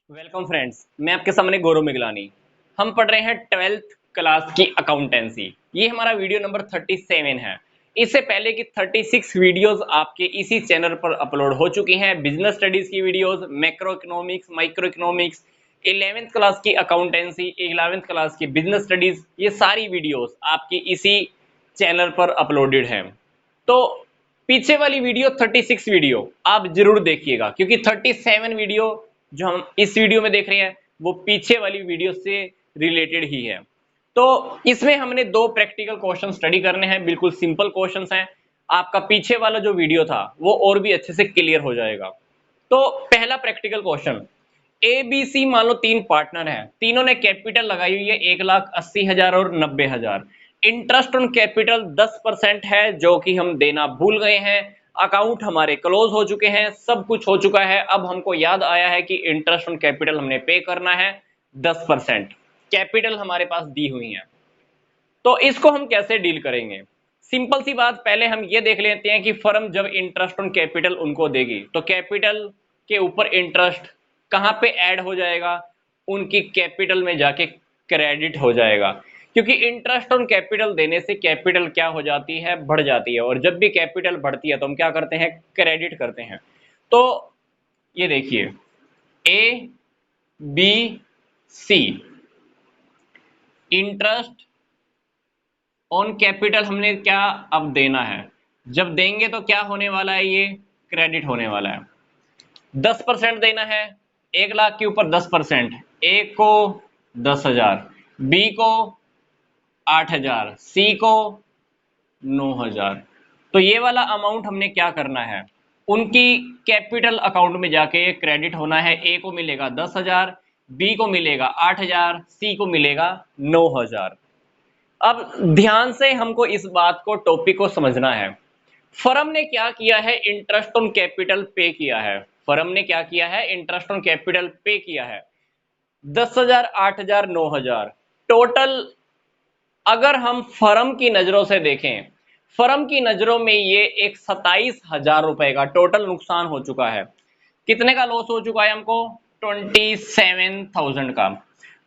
Welcome friends, मैं आपके सामने गौरव मिगलानी। हम पढ़ रहे हैं 12th क्लास की अकाउंटेंसी। ये हमारा वीडियो नंबर 37 है। इससे पहले की 36 वीडियोस आपके इसी चैनल पर अपलोड हो चुकी हैं। बिजनेस स्टडीज की videos, macro economics, micro economics, 11th class की अकाउंटेंसी, 11th क्लास की बिजनेस स्टडीज, ये सारी वीडियोस आपकी इसी चैनल पर अपलोडेड हैं। तो पीछे वाली वीडियो 36 वीडियो आप जरूर देखिएगा, क्योंकि 37 वीडियो जो हम इस वीडियो में देख रहे हैं वो पीछे वाली वीडियो से रिलेटेड ही है। तो इसमें हमने दो प्रैक्टिकल क्वेश्चन स्टडी करने हैं, बिल्कुल सिंपल क्वेश्चंस हैं। आपका पीछे वाला जो वीडियो था वो और भी अच्छे से क्लियर हो जाएगा। तो पहला practical question, A B C मान लो तीन पार्टनर हैं, तीनों ने कैपिटल लगाई हुई है 1,80,000 और 90,000। इंटरेस्ट ऑन कैपिटल 10% है जो कि हम देना भूल गए हैं। अकाउंट हमारे क्लोज हो चुके हैं, सब कुछ हो चुका है। अब हमको याद आया है कि इंटरेस्ट ऑन कैपिटल हमने पे करना है 10%। कैपिटल हमारे पास दी हुई है, तो इसको हम कैसे डील करेंगे? सिंपल सी बात, पहले हम ये देख लेते हैं कि फर्म जब इंटरेस्ट ऑन कैपिटल उनको देगी तो कैपिटल के ऊपर इंटरेस्ट कहां पे ऐड हो जाएगा? उनकी कैपिटल में जाके क्रेडिट हो जाएगा, क्योंकि इंटरेस्ट ऑन कैपिटल देने से कैपिटल क्या हो जाती है? बढ़ जाती है। और जब भी कैपिटल बढ़ती है तो हम क्या करते हैं? क्रेडिट करते हैं। तो ये देखिए, A B C, interest on capital हमने क्या अब देना है। जब देंगे तो क्या होने वाला है? ये क्रेडिट होने वाला है। 10% देना है, 1,00,000 के ऊपर 10%। ए को 10,000, बी को 8,000, सी को 9,000। तो ये वाला अमाउंट हमने क्या करना है? उनकी कैपिटल अकाउंट में जाके क्रेडिट होना है। ए को मिलेगा 10,000, बी को मिलेगा 8,000, सी को मिलेगा 9,000। अब ध्यान से हमको इस बात को, टॉपिक को समझना है। फर्म ने क्या किया है? इंटरेस्ट ऑन कैपिटल पे किया है। फर्म ने क्या किया है? इंटरेस्ट ऑन कैपिटल पे किया है। 10,000, 8,000, 9,000 टोटल। अगर हम फर्म की नजरों से देखें, फर्म की नजरों में ये एक 27,000 रुपए का टोटल नुकसान हो चुका है। कितने का लॉस हो चुका है हमको? 27,000 का।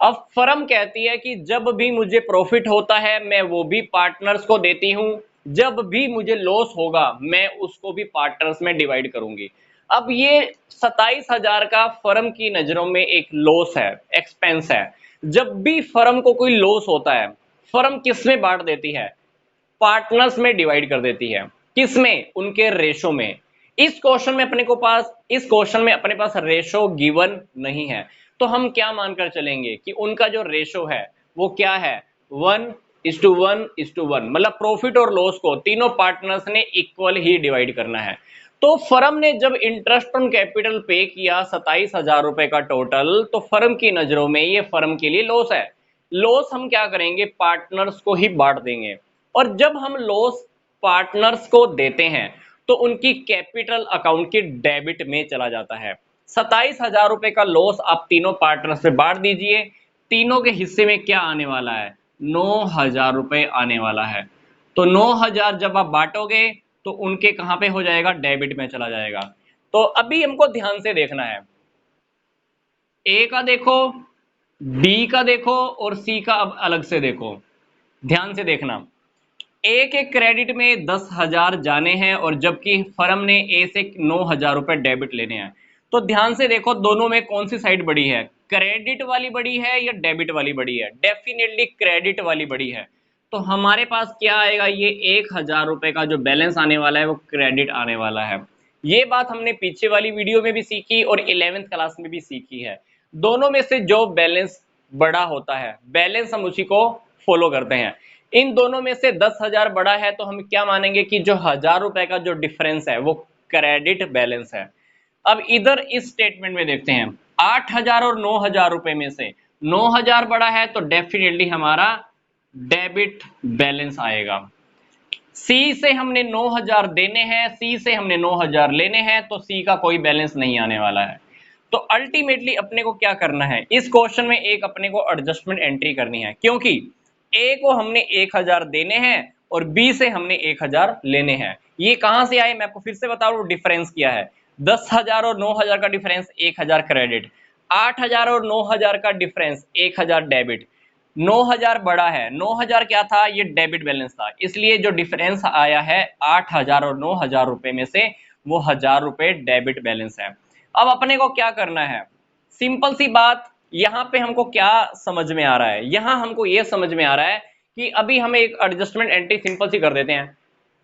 अब फर्म कहती है कि जब भी मुझे प्रॉफिट होता है मैं वो भी पार्टनर्स को देती हूं, जब भी मुझे लॉस होगा मैं उसको भी पार्टनर्स में डिवाइड करूंगी। अब ये 27,000 का फर्म की नजरों में एक लॉस है, एक्सपेंस है। जब भी फर्म को कोई लॉस होता है, फर्म किस में बांट देती है? पार्टनर्स में डिवाइड कर देती है। किसमें? उनके रेशो में। इस क्वेश्चन में अपने पास रेशो गिवन नहीं है, तो हम क्या मानकर चलेंगे कि उनका जो रेशो है वो क्या है? 1:1:1, मतलब प्रॉफिट और लॉस को तीनों पार्टनर्स ने इक्वल ही डिवाइड करना है। तो फर्म ने जब इंटरेस्ट ऑन कैपिटल पे किया 27,000 रुपए का टोटल, तो फर्म की नजरों में ये फर्म के लिए लॉस है। लॉस हम क्या करेंगे? पार्टनर्स को ही बांट देंगे। और जब हम लॉस पार्टनर्स को देते हैं तो उनकी कैपिटल अकाउंट की डेबिट में चला जाता है। 27,000 रुपए का लॉस आप तीनों पार्टनर्स में बांट दीजिए। तीनों के हिस्से में क्या आने वाला है? 9,000 रुपए आने वाला है। तो 9,000 जब आप बांटोगे तो उनके कहां पे हो जाएगा? डेबिट में चला जाएगा। तो अभी हमको ध्यान से देखना है, ए का देखो, बी का देखो और सी का अब अलग से देखो। ध्यान से देखना, ए के क्रेडिट में 10,000 जाने हैं और जबकि फर्म ने ए से 9,000 रुपए डेबिट लेने हैं। तो ध्यान से देखो, दोनों में कौन सी साइड बड़ी है? क्रेडिट वाली बड़ी है या डेबिट वाली बड़ी है? डेफिनेटली क्रेडिट वाली बड़ी है। तो हमारे पास क्या आएगा? ये 1,000 रुपए का जो बैलेंस आने वाला है वो क्रेडिट आने वाला है। ये बात हमने पीछे वाली वीडियो में भी सीखी और 11th क्लास में भी सीखी है। दोनों में से जो बैलेंस बड़ा होता है, बैलेंस हम उसी को फॉलो करते हैं। इन दोनों में से 10,000 बड़ा है तो हम क्या मानेंगे कि जो 1,000 रुपए का जो डिफरेंस है वो क्रेडिट बैलेंस है। अब इधर इस स्टेटमेंट में देखते हैं, 8,000 और 9,000 रुपए में से 9,000 बड़ा है तो डेफिनेटली हमारा डेबिट बैलेंस आएगा। सी से हमने 9,000 देने हैं, सी से हमने 9,000 लेने हैं, तो सी का कोई बैलेंस नहीं आने वाला है। तो अल्टीमेटली अपने को क्या करना है? इस क्वेश्चन में एक अपने को एडजस्टमेंट एंट्री करनी है, क्योंकि ए को हमने 1,000 देने हैं और बी से हमने 1,000 लेने हैं। ये कहां से आए? मैं आपको फिर से बता रहा हूं, डिफरेंस किया है 10,000 और 9,000 का डिफरेंस, 1,000 क्रेडिट। 8,000 और 9,000 का डिफरेंस 1,000 डेबिट, 9,000 बड़ा है, 9,000 क्या था, ये डेबिट बैलेंस था, इसलिए जो डिफरेंस आया है 8,000 और 9,000 रुपए में से वो 1,000 रुपए डेबिट बैलेंस है। अब अपने को क्या करना है, सिंपल सी बात, यहाँ पे हमको क्या समझ में आ रहा है, यहाँ हमको ये समझ में आ रहा है कि अभी हम एक एडजस्टमेंट एंट्री सिंपल सी कर देते हैं।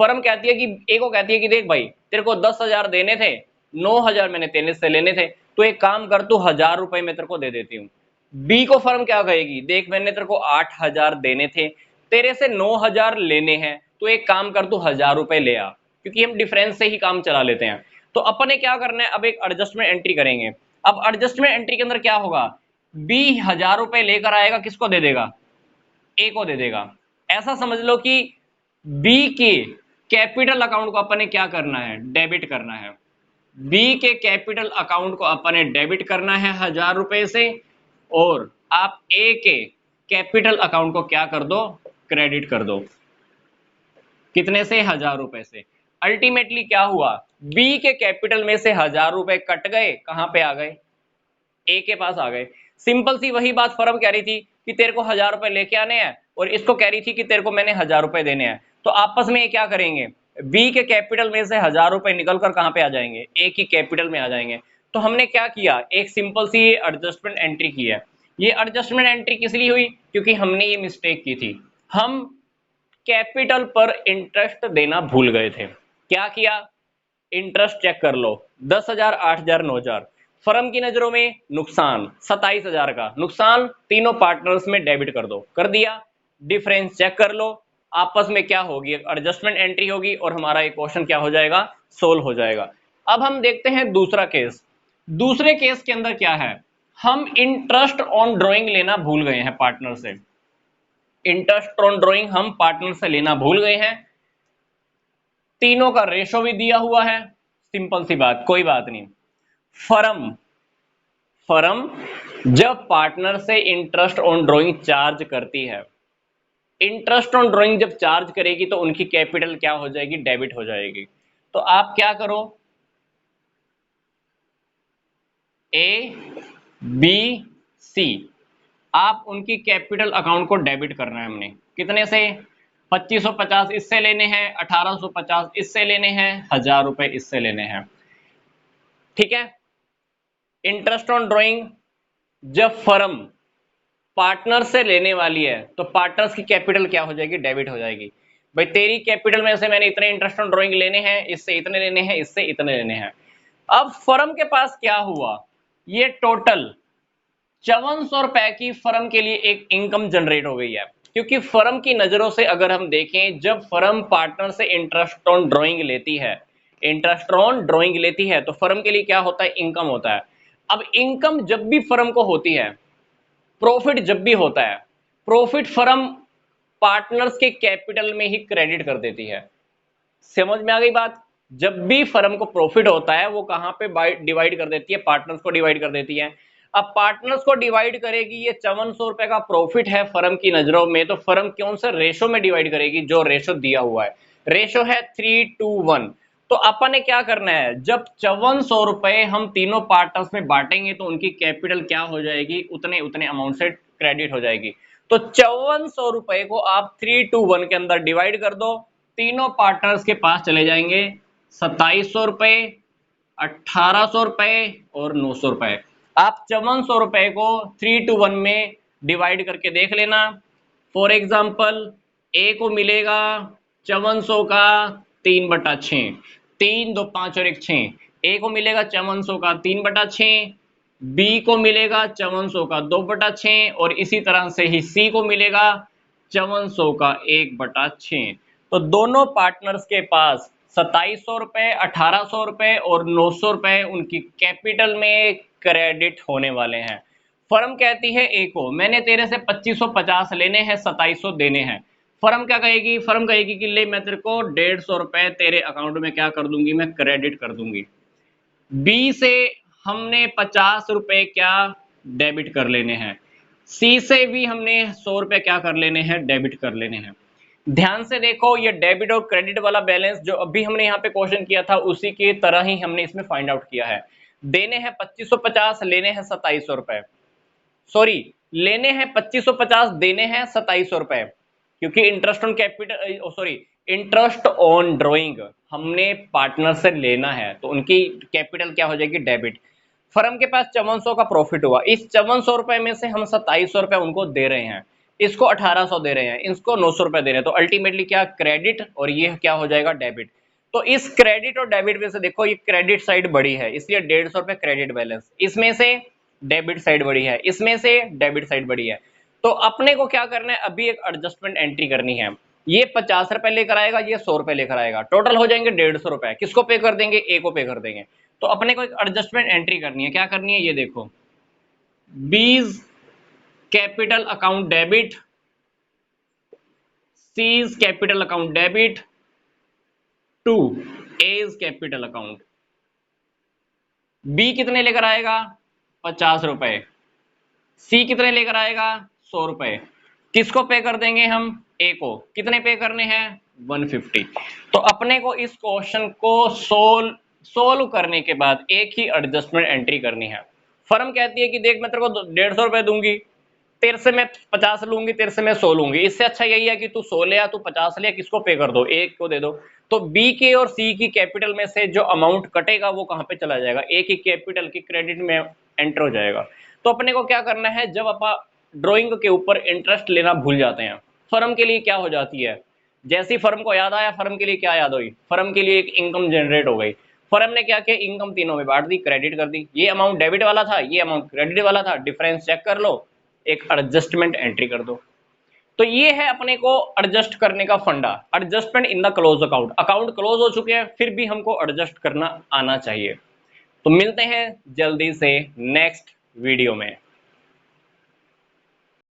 फर्म कहती है कि ए को कहती है कि देख भाई तेरे को 10,000 देने थे, 9,000 मैंने तेरे से लेने थे, तो एक काम कर तू 1,000 रुपए मैं तेरे को दे देती हूँ। बी को फर्म क्या कहेगी, देख मैंने तेरे को 8,000 देने थे, तेरे से 9,000 लेने हैं, तो एक काम कर तू 1,000 रुपए ले आ, क्योंकि हम डिफरेंस से ही काम चला लेते हैं। तो अपन ने क्या करना है, अब एक एडजस्टमेंट एंट्री करेंगे। अब एडजस्टमेंट एंट्री के अंदर क्या होगा, बी 1,000 रुपए लेकर आएगा, किसको दे देगा, ए को दे देगा। ऐसा समझ लो कि बी के कैपिटल अकाउंट को अपन ने क्या करना है, डेबिट करना है। बी के कैपिटल अकाउंट को अपन ने डेबिट करना है 1,000 रुपए से, और आप ए के कैपिटल अकाउंट को क्या कर दो, क्रेडिट कर दो, कितने से, 1,000 रुपए से। अल्टीमेटली क्या हुआ, बी के कैपिटल में से 1,000 रुपए कट गए, कहां पे आ गए, ए के पास आ गए। सिंपल सी वही बात फर्म कह रही थी कि तेरे को 1,000 रुपए लेके आने हैं, और इसको कह रही थी कि तेरे को मैंने 1,000 रुपए देने हैं। तो आपस में ये क्या करेंगे, बी के कैपिटल में से 1,000 रुपए निकल कर कहां पे आ जाएंगे, ए की कैपिटल में आ जाएंगे। तो हमने क्या किया, एक सिंपल सी एडजस्टमेंट एंट्री की है। ये एडजस्टमेंट एंट्री किस लिए हुई, क्योंकि हमने ये मिस्टेक की थी, हम कैपिटल पर इंटरेस्ट देना भूल गए थे। क्या किया, इंटरेस्ट चेक कर लो, 10,000, 8,000, 9,000, फर्म की नजरों में नुकसान 27,000 का नुकसान, तीनों पार्टनर्स में डेबिट कर दो, कर दिया। डिफरेंस चेक कर लो, आपस में क्या होगी, एडजस्टमेंट एंट्री होगी, और हमारा ये क्वेश्चन क्या हो जाएगा, सोल्व हो जाएगा। अब हम देखते हैं दूसरा केस। दूसरे केस के अंदर क्या है, हम इंटरेस्ट ऑन ड्रॉइंग लेना भूल गए हैं पार्टनर से, इंटरेस्ट ऑन ड्रॉइंग हम पार्टनर से लेना भूल गए हैं। तीनों का रेशो भी दिया हुआ है, सिंपल सी बात, कोई बात नहीं। फर्म फर्म जब पार्टनर से इंटरेस्ट ऑन ड्रॉइंग चार्ज करती है, इंटरेस्ट ऑन ड्रॉइंग जब चार्ज करेगी तो उनकी कैपिटल क्या हो जाएगी, डेबिट हो जाएगी। तो आप क्या करो, ए बी सी, आप उनकी कैपिटल अकाउंट को डेबिट करना है हमने, कितने से, 2550 इससे लेने हैं, 1850 इससे लेने हैं, 1,000 रुपए इससे लेने हैं, ठीक है। इंटरेस्ट ऑन ड्रॉइंग जब फर्म पार्टनर से लेने वाली है तो पार्टनर्स की कैपिटल क्या हो जाएगी, डेबिट हो जाएगी। भाई तेरी कैपिटल में से मैंने इतने इंटरेस्ट ऑन ड्रॉइंग लेने हैं, इससे इतने लेने हैं, इससे इतने लेने हैं। अब फर्म के पास क्या हुआ, ये टोटल 5400 रुपए की फर्म के लिए एक इनकम जनरेट हो गई है, क्योंकि फर्म की नजरों से अगर हम देखें, जब फर्म पार्टनर से इंटरेस्ट ऑन ड्रॉइंग लेती है, इंटरेस्ट ऑन ड्रॉइंग लेती है, तो फर्म के लिए क्या होता है, इनकम होता है। अब इनकम जब भी फर्म को होती है, प्रॉफिट जब भी होता है, प्रॉफिट फर्म पार्टनर्स के कैपिटल में ही क्रेडिट कर देती है। समझ में आ गई बात, जब भी फर्म को प्रॉफिट होता है वो कहां पे डिवाइड कर देती है, पार्टनर्स को डिवाइड कर देती है। अब पार्टनर्स को डिवाइड करेगी, ये 5400 रुपए का प्रॉफिट है फर्म की नजरों में, तो फर्म कौन से रेशो में डिवाइड करेगी, जो रेशो दिया हुआ है, रेशो है 3:1। तो अपन ने क्या करना है, जब 5400 रुपए हम तीनों पार्टनर्स में बांटेंगे तो उनकी कैपिटल क्या हो जाएगी, उतने उतने अमाउंट से क्रेडिट हो जाएगी। तो 5400 रुपए को आप 3:1 के अंदर डिवाइड कर दो, तीनों पार्टनर्स के पास चले जाएंगे 2700 रुपए, 1800 रुपए और 900 रुपए। आप 5400 रुपए को 3:1 में डिवाइड करके देख लेना। फॉर एग्जाम्पल ए को मिलेगा 5400 का 3/6, 3 2 5 और 1 6, ए को मिलेगा 5400 का 3/6, बी को मिलेगा 5400 का 2/6, और इसी तरह से ही सी को मिलेगा 5400 का 1/6। तो दोनों पार्टनर्स के पास 2700 रुपए, 1800 रुपए और 900 रुपए उनकी कैपिटल में क्रेडिट होने वाले हैं। फर्म कहती है ए को, मैंने तेरे से 2550 लेने हैं, 2700 देने हैं। फर्म क्या कहेगी, फर्म कहेगी कि ले मैं तेरे को 150 रुपए तेरे अकाउंट में क्या कर दूंगी, मैं क्रेडिट कर दूंगी। बी से हमने 50 रुपए क्या डेबिट कर लेने हैं, सी से भी हमने 100 रुपए क्या कर लेने हैं, डेबिट कर लेने हैं। ध्यान से देखो, ये डेबिट और क्रेडिट वाला बैलेंस जो अभी हमने यहाँ पे क्वेश्चन किया था उसी की तरह ही हमने इसमें फाइंड आउट किया है। देने हैं 2550, लेने हैं 2700 रुपए। सॉरी, लेने हैं 2550, देने हैं 2700 रुपए, क्योंकि interest on capital, sorry, interest on drawing हमने पार्टनर से लेना है, तो उनकी कैपिटल क्या हो जाएगी, डेबिट। फर्म के पास 5400 का प्रॉफिट हुआ, इस 5400 रुपए में से हम 2700 रुपए उनको दे रहे हैं, इसको 1800 दे रहे हैं, इसको 900 रुपए दे रहे हैं, तो अल्टीमेटली क्या, क्रेडिट, और ये क्या हो जाएगा, डेबिट। तो इस क्रेडिट और डेबिट में से देखो, ये क्रेडिट साइड बड़ी है, इसलिए 150 रुपए क्रेडिट बैलेंस, इसमें से डेबिट साइड बड़ी है, इसमें से डेबिट साइड बड़ी है। तो अपने को क्या करना है, अभी एक एडजस्टमेंट एंट्री करनी है। ये 50 रुपए लेकर आएगा, ये 100 रुपए लेकर आएगा, टोटल हो जाएंगे 150 रुपए। किसको पे कर देंगे, ए को पे कर देंगे। तो अपने को एक एडजस्टमेंट एंट्री करनी है, क्या करनी है, ये देखो, B's capital account debit, C's capital account debit to A's capital account. B कितने लेकर आएगा, 50 रुपए, सी कितने लेकर आएगा, 100 रुपए। किसको पे कर देंगे हम, ए को। कितने पे करने हैं, 150। तो अपने को इस क्वेश्चन को सोल्व करने के बाद एक ही एडजस्टमेंट एंट्री करनी है। फर्म कहती है कि देख, मैं तेरे को 150 रुपए दूंगी, तेरे से मैं 50 लूंगी, तेरे से मैं 100 लूंगी, इससे अच्छा यही है कि तू 100 ले या तू 50 ले, किसको पे कर दो, ए को दे दो। तो बी के और सी की कैपिटल में से जो अमाउंट कटेगा वो कहां पे चला जाएगा, ए की कैपिटल की क्रेडिट में एंटर हो जाएगा। तो अपने को क्या करना है, जब आप ड्राइंग के ऊपर इंटरेस्ट लेना भूल जाते हैं, फर्म के लिए क्या हो जाती है, जैसी फर्म को याद आया, फर्म के लिए क्या याद हुई, फर्म के लिए एक इनकम जनरेट हो गई। फर्म ने क्या किया, इनकम तीनों में बांट दी, क्रेडिट कर दी, ये अमाउंट डेबिट वाला था, ये अमाउंट क्रेडिट वाला था, डिफरेंस चेक कर लो, एक एडजस्टमेंट एंट्री कर दो। तो ये है अपने को एडजस्ट करने का फंडा, adjustment in the close account. Account close हो चुके हैं, फिर भी हमको एडजस्ट करना आना चाहिए। तो मिलते हैं जल्दी से नेक्स्ट वीडियो में।